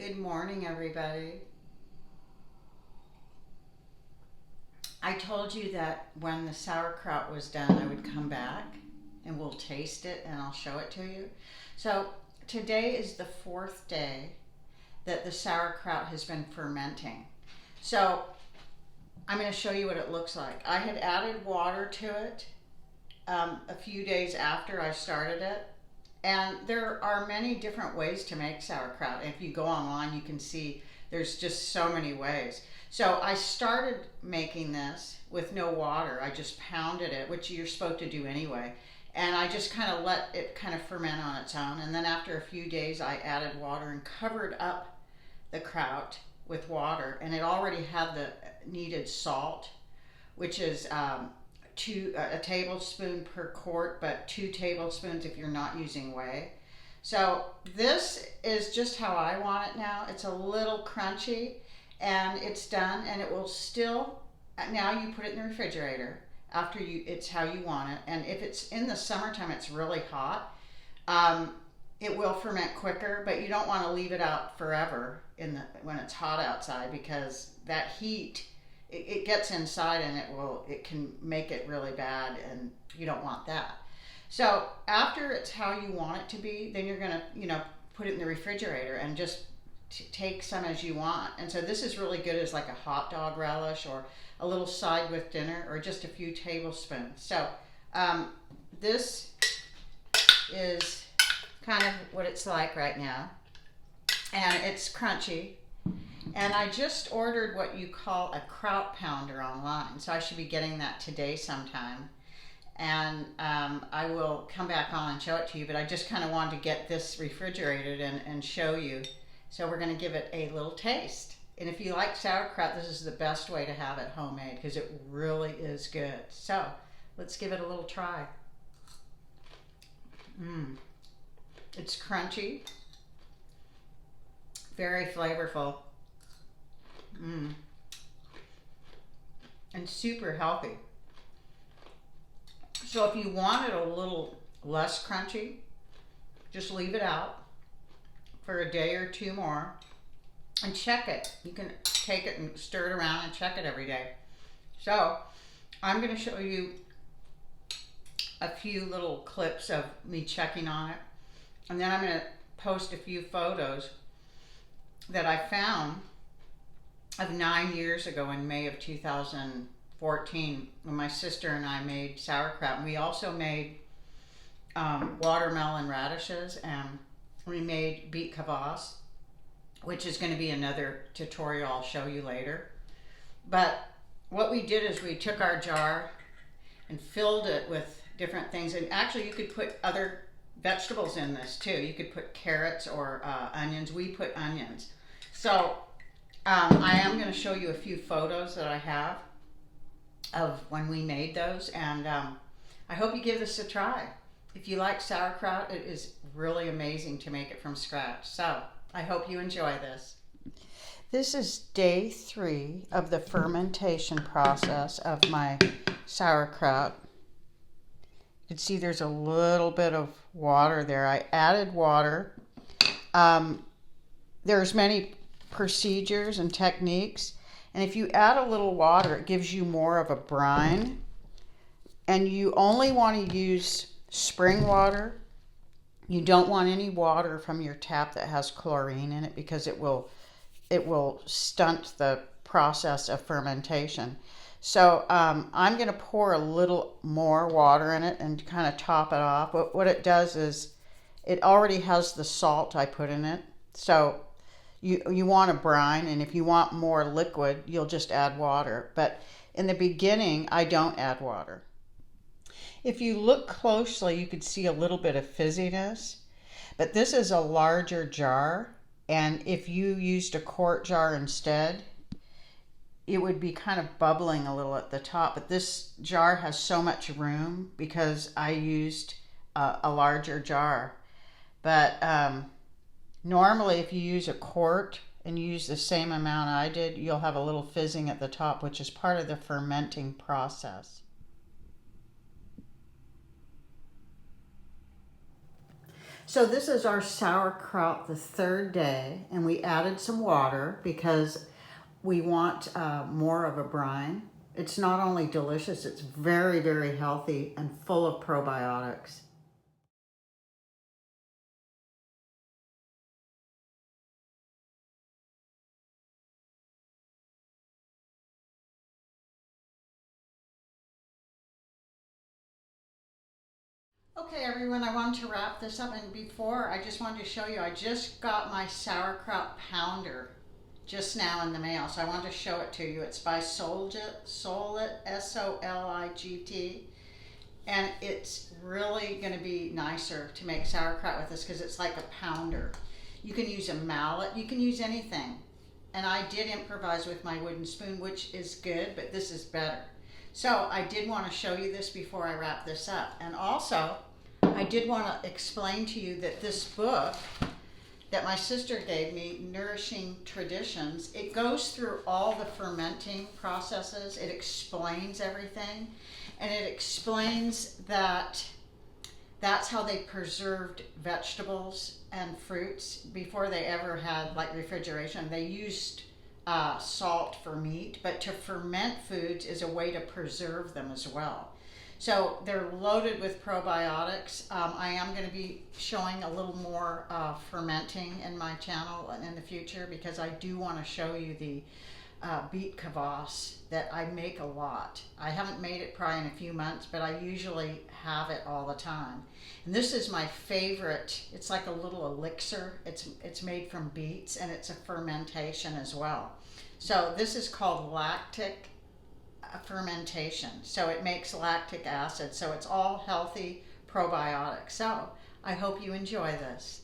Good morning, everybody. I told you that when the sauerkraut was done, I would come back and we'll taste it and I'll show it to you. So today is the fourth day that the sauerkraut has been fermenting. So I'm going to show you what it looks like. I had added water to it a few days after I started it. And there are many different ways to make sauerkraut. If you go online, you can see there's just so many ways. So I started making this with no water. I just pounded it, which you're supposed to do anyway. And I just kind of let it kind of ferment on its own. And then after a few days, I added water and covered up the kraut with water. And it already had the needed salt, which is a tablespoon per quart, but 2 tablespoons if you're not using whey. So this is just how I want it now. It's a little crunchy and it's done, and it will still, now you put it in the refrigerator after it's how you want it. And if it's in the summertime, it's really hot, it will ferment quicker, but you don't want to leave it out forever when it's hot outside, because that heat, it gets inside and it can make it really bad, and you don't want that. So after it's how you want it to be, then you're gonna, put it in the refrigerator and just take some as you want. And so this is really good as like a hot dog relish or a little side with dinner, or just a few tablespoons. So this is kind of what it's like right now, and it's crunchy. And I just ordered what you call a kraut pounder online, so I should be getting that today sometime. And I will come back on and show it to you, but I just kind of wanted to get this refrigerated and show you. So we're going to give it a little taste. And if you like sauerkraut, this is the best way to have it homemade, because it really is good. So let's give it a little try. It's crunchy, very flavorful. And super healthy. So if you want it a little less crunchy, just leave it out for a day or two more and check it. You can take it and stir it around and check it every day. So I'm going to show you a few little clips of me checking on it, and then I'm going to post a few photos that I found of 9 years ago in May of 2014, when my sister and I made sauerkraut. And we also made watermelon radishes, and we made beet kvass, which is going to be another tutorial I'll show you later. But what we did is we took our jar and filled it with different things. And actually you could put other vegetables in this too. You could put carrots or onions. We put onions. So I am going to show you a few photos that I have of when we made those, and I hope you give this a try. If you like sauerkraut, it is really amazing to make it from scratch. So I hope you enjoy this. This is day 3 of the fermentation process of my sauerkraut. You can see there's a little bit of water there. I added water. There's many procedures and techniques, and if you add a little water, it gives you more of a brine. And you only want to use spring water. You don't want any water from your tap that has chlorine in it, because it will stunt the process of fermentation. So I'm going to pour a little more water in it and kind of top it off. But what it does is it already has the salt I put in it. So you want a brine, and if you want more liquid, you'll just add water. But in the beginning, I don't add water. If you look closely, you could see a little bit of fizziness, but this is a larger jar, and if you used a quart jar instead, it would be kind of bubbling a little at the top. But this jar has so much room because I used a larger jar. But normally, if you use a quart and you use the same amount I did, you'll have a little fizzing at the top, which is part of the fermenting process. So this is our sauerkraut the third day, and we added some water because we want more of a brine. It's not only delicious, it's very, very healthy and full of probiotics. Okay, everyone, I wanted to wrap this up, and before, I just wanted to show you, I just got my sauerkraut pounder just now in the mail, so I wanted to show it to you. It's by Solit, Soligt, and it's really going to be nicer to make sauerkraut with this because it's like a pounder. You can use a mallet, you can use anything. And I did improvise with my wooden spoon, which is good, but this is better. So I did want to show you this before I wrap this up. And also, I did want to explain to you that this book that my sister gave me, Nourishing Traditions, it goes through all the fermenting processes. It explains everything. And it explains that that's how they preserved vegetables and fruits before they ever had like refrigeration. They used salt for meat, but to ferment foods is a way to preserve them as well. So they're loaded with probiotics. I am going to be showing a little more fermenting in my channel in the future because I do want to show you the beet kvass that I make a lot. I haven't made it probably in a few months, but I usually have it all the time. And this is my favorite. It's like a little elixir. It's made from beets, and it's a fermentation as well. So this is called lactic fermentation. So it makes lactic acid. So it's all healthy probiotics. So I hope you enjoy this.